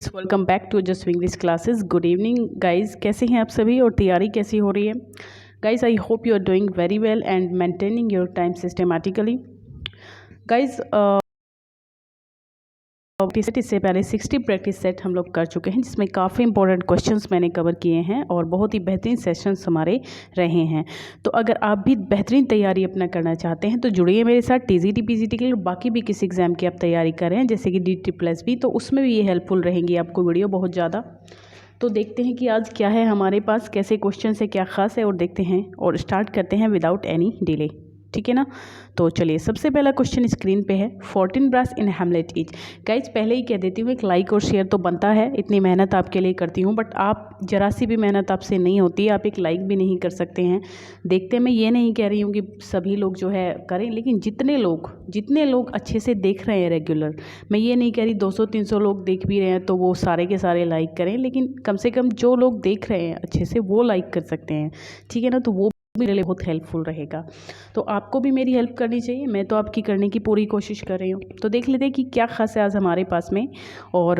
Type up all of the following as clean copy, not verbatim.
Welcome back to just English classes. Good evening guys, कैसे हैं आप सभी और तैयारी कैसी हो रही है guys? I hope you are doing very well and maintaining your time systematically guys. इससे पहले 60 प्रैक्टिस सेट हम लोग कर चुके हैं, जिसमें काफ़ी इंपॉर्टेंट क्वेश्चंस मैंने कवर किए हैं और बहुत ही बेहतरीन सेशंस हमारे रहे हैं। तो अगर आप भी बेहतरीन तैयारी अपना करना चाहते हैं तो जुड़िए मेरे साथ। टीजीटी पीजीटी के लिए बाकी भी किसी एग्ज़ाम की आप तैयारी कर रहे हैं, जैसे कि DT+B, तो उसमें भी ये हेल्पफुल रहेंगी आपको वीडियो बहुत ज़्यादा। तो देखते हैं कि आज क्या है हमारे पास, कैसे क्वेश्चन है, क्या खास है, और देखते हैं और स्टार्ट करते हैं विदाउट एनी डिले। ठीक है ना? तो चलिए, सबसे पहला क्वेश्चन स्क्रीन पे है, 14 ब्रास इन हैमलेट इज। गाइज पहले ही कह देती हूँ, एक लाइक और शेयर तो बनता है, इतनी मेहनत आपके लिए करती हूँ, बट आप जरा सी भी मेहनत आपसे नहीं होती, आप एक लाइक भी नहीं कर सकते हैं। देखते मैं ये नहीं कह रही हूँ कि सभी लोग जो है करें, लेकिन जितने लोग अच्छे से देख रहे हैं रेगुलर, मैं ये नहीं कह रही 200-300 लोग देख भी रहे हैं तो वो सारे के सारे लाइक करें, लेकिन कम से कम जो लोग देख रहे हैं अच्छे से वो लाइक कर सकते हैं। ठीक है ना? तो वो मेरे लिए बहुत हेल्पफुल रहेगा। तो आपको भी मेरी हेल्प करनी चाहिए, मैं तो आपकी करने की पूरी कोशिश कर रही हूँ। तो देख लेते हैं कि क्या खास है आज हमारे पास में। और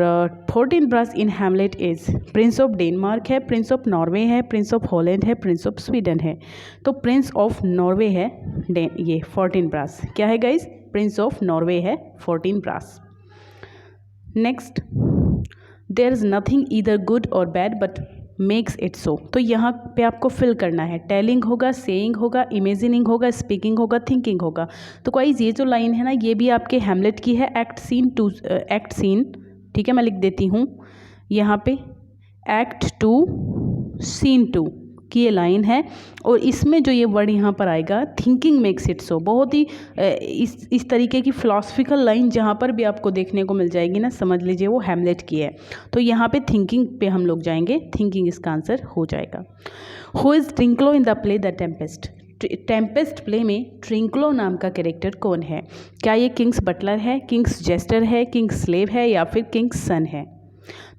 14 ब्रास in Hamlet is, prince of Denmark है, प्रिंस ऑफ नॉर्वे है, प्रिंस ऑफ हॉलैंड है, प्रिंस ऑफ स्वीडन है। तो प्रिंस ऑफ नॉर्वे है ये 14 ब्रास। क्या है गाइज? प्रिंस ऑफ नॉर्वे है 14 brass. Next, there is nothing either good और bad but makes it so. तो यहाँ पे आपको फिल करना है, टेलिंग होगा, सेइंग होगा, इमेजिनिंग होगा, स्पीकिंग होगा, थिंकिंग होगा। तो गाइस ये जो लाइन है ना, ये भी आपके हैमलेट की है, एक्ट सीन। ठीक है, मैं लिख देती हूँ यहाँ पे, एक्ट 2 सीन 2 की ये लाइन है। और इसमें जो ये वर्ड यहाँ पर आएगा, थिंकिंग मेक्स इट सो, बहुत ही इस तरीके की फिलोसफिकल लाइन जहाँ पर भी आपको देखने को मिल जाएगी ना, समझ लीजिए वो हैमलेट की है। तो यहाँ पे थिंकिंग पे हम लोग जाएंगे, थिंकिंग इसका आंसर हो जाएगा। Who is Trinculo in the play the Tempest? Tempest play में ट्रिंक्लो नाम का कैरेक्टर कौन है? क्या ये किंग्स बटलर है, किंग्स जेस्टर है, किंग्स स्लेव है, या फिर किंग्स सन है?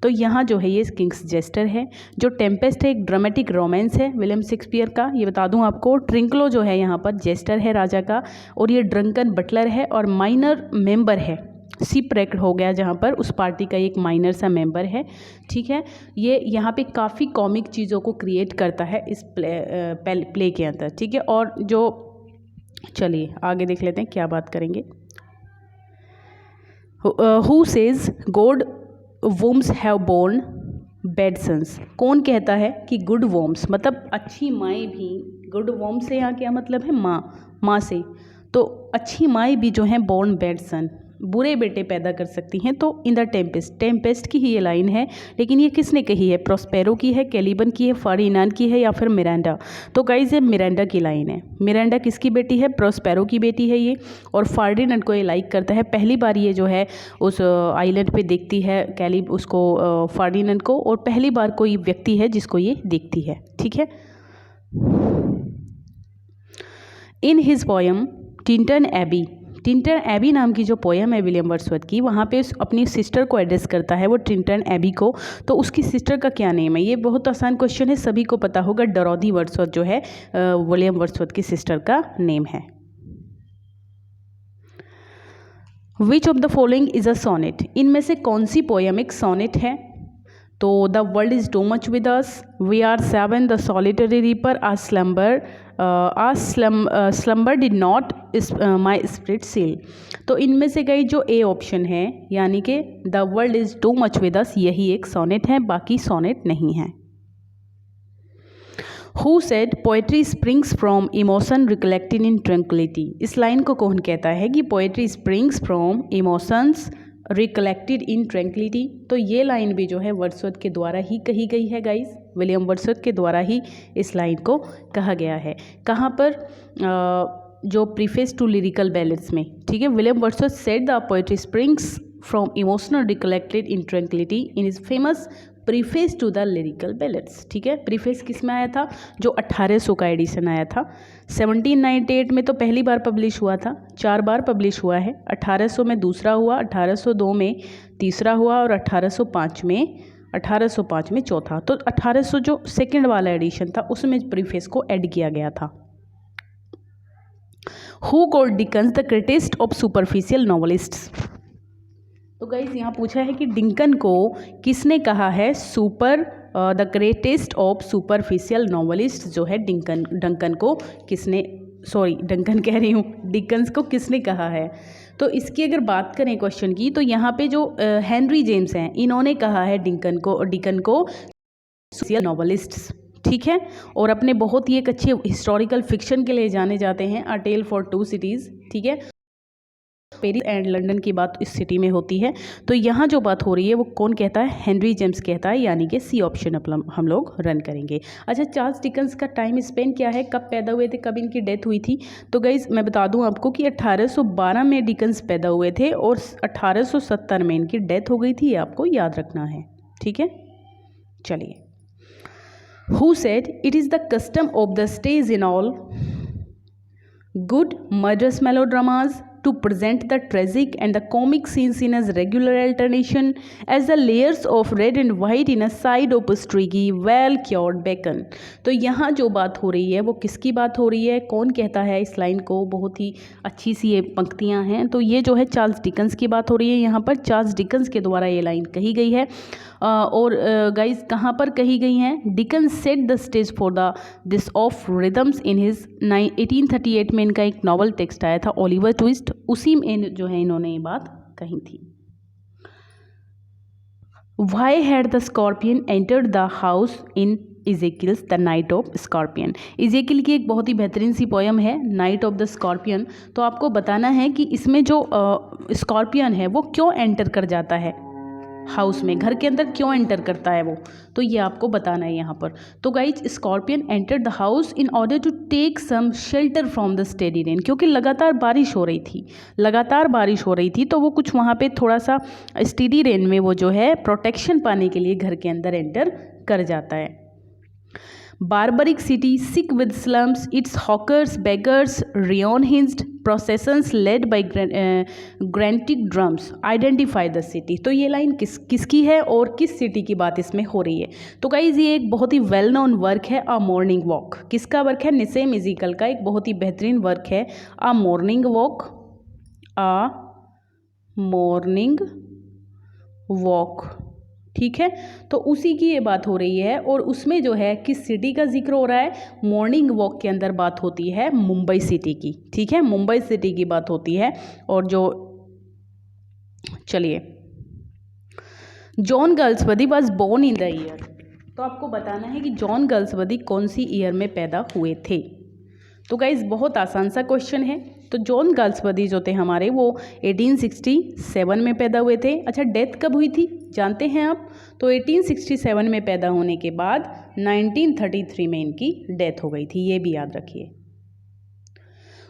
तो यहाँ जो है ये किंग्स जेस्टर है। जो टेम्पेस्ट है एक ड्रामेटिक रोमांस है विलियम शेक्सपियर का, ये बता दूँ आपको। ट्रिंक्लो जो है यहाँ पर जेस्टर है राजा का, और ये ड्रंकन बटलर है और माइनर मेंबर है, शिपरेक्ड हो गया जहाँ पर, उस पार्टी का एक माइनर सा मेंबर है। ठीक है, ये यहाँ पे काफ़ी कॉमिक चीज़ों को क्रिएट करता है इस प्ले के अंदर। ठीक है, और जो, चलिए आगे देख लेते हैं क्या बात करेंगे। Who says God wombs have born bad sons? कौन कहता है कि गुड वोम्स मतलब अच्छी माएँ भी, गुड वोम्स से यहाँ क्या मतलब है? माँ से। तो अच्छी माएँ भी जो हैं बोर्न बैड सन, बुरे बेटे पैदा कर सकती हैं। तो इन द टेम्पेस्ट की ही ये लाइन है, लेकिन ये किसने कही है? प्रोस्पेरो की है, कैलिबन की है, फर्डिनांड की है, या फिर मिरांडा? तो गाइज ये मिरांडा की लाइन है। मिरांडा किसकी बेटी है? प्रोस्पेरो की बेटी है ये, और फर्डिनांड को ये लाइक करता है। पहली बार ये जो है उस आइलैंड पे देखती है उसको, फर्डिनांड को, और पहली बार कोई व्यक्ति है जिसको ये देखती है। ठीक है, in his poem Tintern Abbey नाम की जो पोयम है विलियम वर्ड्सवर्थ की, वहाँ पे अपनी सिस्टर को एड्रेस करता है वो टिंटन एबी को। तो उसकी सिस्टर का क्या नेम है? ये बहुत आसान क्वेश्चन है, सभी को पता होगा। डोरोथी वर्ड्सवर्थ जो है विलियम वर्ड्सवर्थ की सिस्टर का नेम है। Which of the following is a sonnet? इनमें से कौन सी पोयम एक सोनेट है? तो the world is too much with us, we are seven, the solitary reaper, a slumber did not my spirit seal. तो इनमें से गई जो ए ऑप्शन है, यानी कि the world is too much with अस, यही एक सोनेट है, बाकी सोनेट नहीं है। Who said poetry springs from emotion recollected in tranquillity? इस लाइन को कौन कहता है कि poetry springs from emotions recollected in tranquillity? तो ये लाइन भी जो है वर्ड्सवर्थ के द्वारा ही कही गई है गाइज, विलियम वर्ड्सवर्थ के द्वारा ही इस लाइन को कहा गया है। कहाँ पर? जो प्रीफेस टू लिरिकल बैलेड्स में। ठीक है, William Wordsworth said the poetry springs from emotional recollected in tranquillity in his famous preface to the lyrical ballads. ठीक है, प्रीफेस किस में आया था? जो 1800 का एडिशन आया था। 1798 में तो पहली बार पब्लिश हुआ था, 4 बार पब्लिश हुआ है। 1800 में दूसरा हुआ, 1802 में तीसरा हुआ, और 1805 में चौथा। तो 1800 जो सेकेंड वाला एडिशन था उसमें प्रीफेस को ऐड किया गया था। Who called Dickens the greatest of superficial novelists? तो गाइस यहाँ पूछा है कि डिंकन को किसने कहा है the greatest of superficial novelist जो है डंकन को किसने, सॉरी डंकन कह रही हूँ, डिकन्स को किसने कहा है। तो इसकी अगर बात करें क्वेश्चन की, तो यहाँ पे जो हेनरी जेम्स हैं इन्होंने कहा है डिकन को नॉवेलिस्ट्स, ठीक है। और अपने बहुत ही एक अच्छे हिस्टोरिकल फिक्शन के लिए जाने जाते हैं, अ टेल फॉर टू सिटीज़, ठीक है। पेरिस एंड लंदन की बात इस सिटी में होती है। तो यहाँ जो बात हो रही है वो कौन कहता है, हेनरी जेम्स कहता है, यानी कि सी ऑप्शन हम लोग रन करेंगे। अच्छा, चार्ल्स डिकन्स का टाइम स्पेन क्या है, कब पैदा हुए थे, कब इनकी डेथ हुई थी। तो गाइज मैं बता दूं आपको कि 1812 में डिकन्स पैदा हुए थे और 1870 में इनकी डेथ हो गई थी, ये आपको याद रखना है, ठीक है। चलिए, who said it is the custom of the stage in all good murderous melodramas to present the tragic and the comic scenes in as regular alternation as the layers of red and white in a side upholstery की well cured bacon। तो यहाँ जो बात हो रही है वो किसकी बात हो रही है, कौन कहता है इस लाइन को, बहुत ही अच्छी सी ये पंक्तियाँ हैं। तो ये जो है चार्ल्स डिकन्स की बात हो रही है, यहाँ पर चार्ल्स डिकन्स के द्वारा ये लाइन कही गई है। और गाइज कहाँ पर कही गई हैं, Dickens set the stage for the this of rhythms in his 1838 में इनका एक नॉवल टेक्स्ट आया था ओलिवर ट्विस्ट, उसी में जो है इन्होंने ये बात कही थी। Why had the scorpion entered the house in Ezekiel's the Night of Scorpion. Ezekiel की एक बहुत ही बेहतरीन सी पोयम है नाइट ऑफ द स्कॉर्पियन। तो आपको बताना है कि इसमें जो स्कॉर्पियन है वो क्यों एंटर कर जाता है हाउस में, घर के अंदर क्यों एंटर करता है वो, तो ये आपको बताना है यहाँ पर। तो guys scorpion enter the house in order to take some shelter from the steady rain, क्योंकि लगातार बारिश हो रही थी, तो वो कुछ वहाँ पे थोड़ा सा स्टेडी रेन में वो जो है प्रोटेक्शन पाने के लिए घर के अंदर एंटर कर जाता है। Barbaric city, sick with slums, its hawkers, beggars, reon-hinged processions led by grantic drums identify the city। तो ये लाइन किसकी है और किस सिटी की बात इसमें हो रही है। तो गाइज ये एक बहुत ही वेल नोन वर्क है, अ मॉर्निंग वॉक। किसका वर्क है, निसेम इज़िकल का एक बहुत ही बेहतरीन वर्क है, अ मॉर्निंग वॉक, ठीक है। तो उसी की ये बात हो रही है और उसमें जो है किस सिटी का जिक्र हो रहा है, मॉर्निंग वॉक के अंदर बात होती है मुंबई सिटी की, ठीक है, मुंबई सिटी की बात होती है। और जो चलिए, John Galsworthy was born in the year, तो आपको बताना है कि जॉन गर्ल्सवर्दी कौन सी ईयर में पैदा हुए थे। तो गाइज बहुत आसान सा क्वेश्चन है। तो जॉन गर्ल्सवर्दी जो थे हमारे वो 1867 में पैदा हुए थे। अच्छा, डेथ कब हुई थी जानते हैं आप, तो 1867 में पैदा होने के बाद 1933 में इनकी डेथ हो गई थी, ये भी याद रखिए।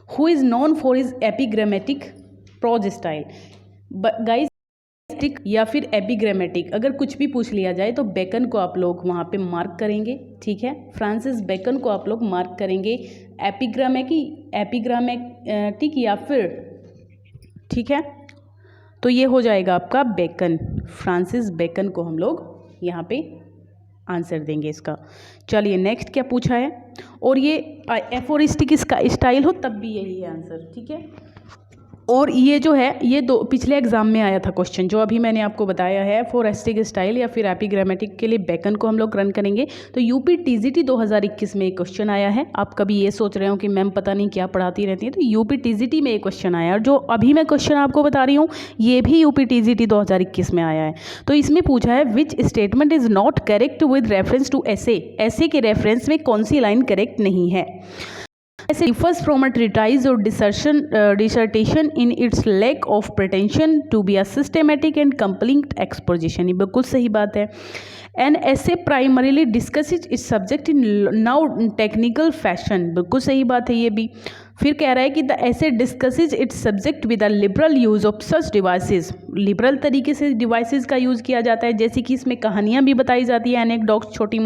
Who is known for his epigrammatic prose style. Guys या फिर एपिग्रामेटिक अगर कुछ भी पूछ लिया जाए तो बेकन को आप लोग वहाँ पे मार्क करेंगे, ठीक है, फ्रांसिस बेकन को आप लोग मार्क करेंगे। एपिग्रामेटिक या फिर, ठीक है, तो ये हो जाएगा आपका बेकन, फ्रांसिस बेकन को हम लोग यहाँ पे आंसर देंगे इसका। चलिए नेक्स्ट क्या पूछा है, और ये एफोरिस्टिक स्टाइल हो तब भी यही है आंसर, ठीक है। और ये जो है ये दो पिछले एग्जाम में आया था क्वेश्चन, जो अभी मैंने आपको बताया है एफोरिस्टिक स्टाइल या फिर एपिग्रामेटिक के लिए बेकन को हम लोग रन करेंगे। तो यूपी टीजीटी 2021 में एक क्वेश्चन आया है। आप कभी ये सोच रहे हो कि मैम पता नहीं क्या पढ़ाती रहती है, तो यूपी टीजीटी में एक क्वेश्चन आया, और जो अभी मैं क्वेश्चन आपको बता रही हूँ ये भी यूपी टीजीटी 2021 में आया है। तो इसमें पूछा है which statement is not correct with reference to ऐसे के रेफरेंस में कौन सी लाइन करेक्ट नहीं है। ऐसे differs from a treatise or dissertation in its lack of pretension to be a systematic and complete exposition। ये बिल्कुल सही बात है। An essay primarily discusses its subject in now technical fashion, बिल्कुल सही बात है ये भी। फिर कह रहा है कि the essay discusses its subject with a liberal use of such devices, liberal तरीके से डिवाइसेस का यूज़ किया जाता है, जैसे कि इसमें कहानियाँ भी बताई जाती है, एनेक्डोट्स छोटी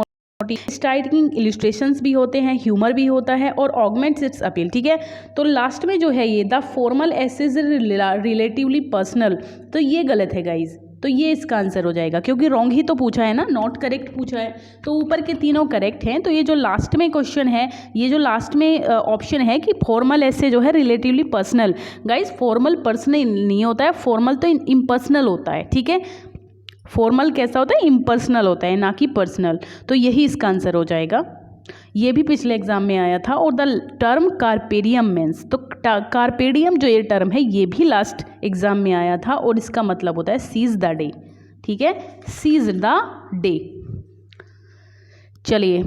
स्टाइलिंग इलिस्ट्रेशंस भी होते हैं, ह्यूमर भी होता है, और ऑगमेंट्स इट्स अपील, ठीक है। तो लास्ट में जो है ये the formal essays relatively personal, तो ये गलत है गाइज। तो ये इसका आंसर हो जाएगा, क्योंकि रॉन्ग ही तो पूछा है ना, नॉट करेक्ट पूछा है। तो ऊपर के तीनों करेक्ट हैं। तो ये जो लास्ट में क्वेश्चन है, ये जो लास्ट में ऑप्शन है कि फॉर्मल ऐसे जो है relatively personal, guys formal personal नहीं होता है, फॉर्मल तो इम्पर्सनल होता है, ठीक है। फॉर्मल कैसा होता है, इम्पर्सनल होता है, ना कि पर्सनल। तो यही इसका आंसर हो जाएगा। ये भी पिछले एग्जाम में आया था। और द टर्म कार्पेडियम मीन्स, तो कार्पेडियम जो ये टर्म है ये भी लास्ट एग्जाम में आया था और इसका मतलब होता है सीज द डे, ठीक है, सीज द डे। चलिए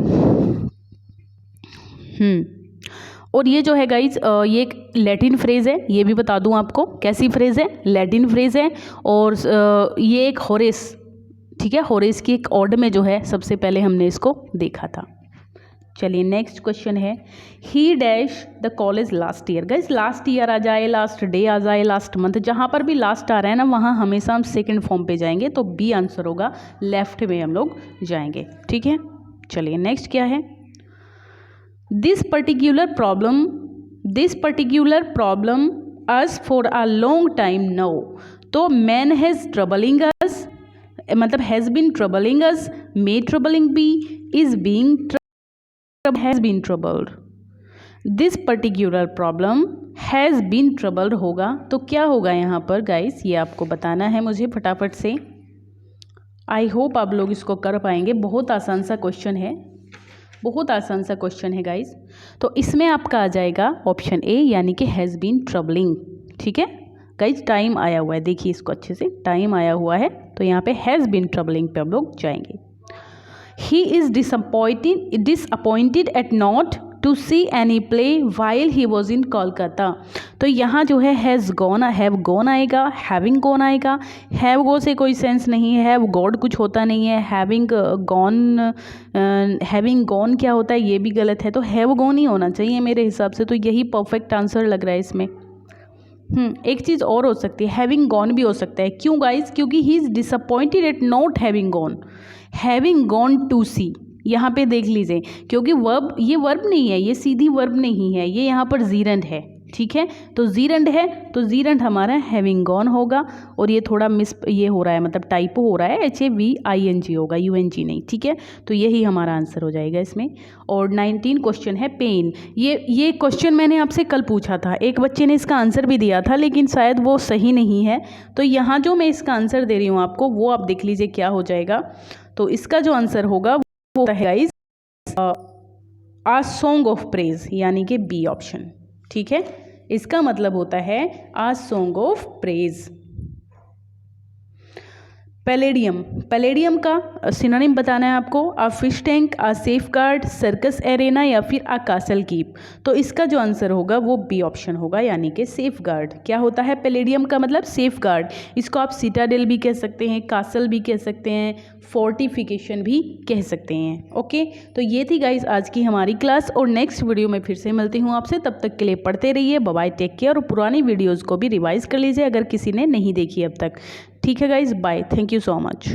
और ये जो है गाइज ये एक लैटिन फ्रेज़ है, ये भी बता दूं आपको कैसी फ्रेज़ है, लैटिन फ्रेज़ है। और ये एक होरेस, ठीक है, होरेस की एक ऑड में जो है सबसे पहले हमने इसको देखा था। चलिए नेक्स्ट क्वेश्चन है, he dash the college last year. Guys last year आ जाए, लास्ट डे आ जाए, लास्ट मंथ, जहाँ पर भी लास्ट आ रहा है ना वहाँ हमेशा हम सेकंड फॉर्म पे जाएंगे। तो बी आंसर होगा, लेफ्ट में हम लोग जाएंगे, ठीक है। चलिए नेक्स्ट क्या है, this particular problem us for a long time now. तो मैन हैज़ ट्रबलिंग अस, मतलब has been troubling us, may troubling be, is being has been troubled। this particular problem has been troubled होगा। तो क्या होगा यहाँ पर guys, ये आपको बताना है मुझे फटाफट से। आई होप आप लोग इसको कर पाएंगे, बहुत आसान सा क्वेश्चन है, बहुत आसान सा क्वेश्चन है गाइस। तो इसमें आपका आ जाएगा ऑप्शन ए, यानी कि हैज़ बीन ट्रबलिंग, ठीक है गाइस। टाइम आया हुआ है, देखिए इसको अच्छे से, टाइम आया हुआ है, तो यहाँ पे हैज़ बीन ट्रबलिंग पे हम लोग जाएंगे। He is disappointed at not to see any play while he was in Kolkata। तो यहाँ जो है हैज़ गॉन, हैव गॉन आएगा, हैविंग गॉन आएगा। हैव गो से कोई सेंस नहीं है, हैव गॉड कुछ होता नहीं है, हैविंग गॉन क्या होता है ये भी गलत है। तो हैव गॉन ही होना चाहिए मेरे हिसाब से, तो यही परफेक्ट आंसर लग रहा है इसमें। एक चीज़ और हो सकती है, हैविंग गॉन भी हो सकता है। क्यों गाइज, क्योंकि he is disappointed at not having gone, having gone to see, यहाँ पे देख लीजिए, क्योंकि वर्ब, ये वर्ब नहीं है, ये सीधी वर्ब नहीं है, ये यहाँ पर जीरंड है, ठीक है। तो जीरंड है, तो जीरंड हमारा हैविंग गॉन होगा। और ये थोड़ा ये हो रहा है, मतलब टाइपो हो रहा है, HAVING होगा, UNG नहीं, ठीक है। तो यही हमारा आंसर हो जाएगा इसमें। और 19 क्वेश्चन है पेन। ये क्वेश्चन मैंने आपसे कल पूछा था, एक बच्चे ने इसका आंसर भी दिया था, लेकिन शायद वो सही नहीं है। तो यहाँ जो मैं इसका आंसर दे रही हूँ आपको, वो आप देख लीजिए क्या हो जाएगा। तो इसका जो आंसर होगा वो है guys uh song of praise, यानी कि बी ऑप्शन, ठीक है। इसका मतलब होता है आ song of praise. Palladium, palladium का सिनोनिम बताना है आपको, आ फिश टैंक, आ सेफ गार्ड, सर्कस एरेना या फिर आ कासल कीप। तो इसका जो आंसर होगा वो बी ऑप्शन होगा, यानी कि सेफ गार्ड। क्या होता है पैलेडियम का मतलब, सेफ गार्ड। इसको आप सिटाडेल भी कह सकते हैं, कासल भी कह सकते हैं, फोर्टिफिकेशन भी कह सकते हैं। ओके, तो ये थी गाइज आज की हमारी क्लास, और नेक्स्ट वीडियो में फिर से मिलती हूँ आपसे। तब तक के लिए पढ़ते रहिए, बाय बाय, टेक केयर। और पुरानी वीडियोज़ को भी रिवाइज कर लीजिए अगर किसी ने नहीं देखी अब तक। ठीक है guys, bye, thank you so much.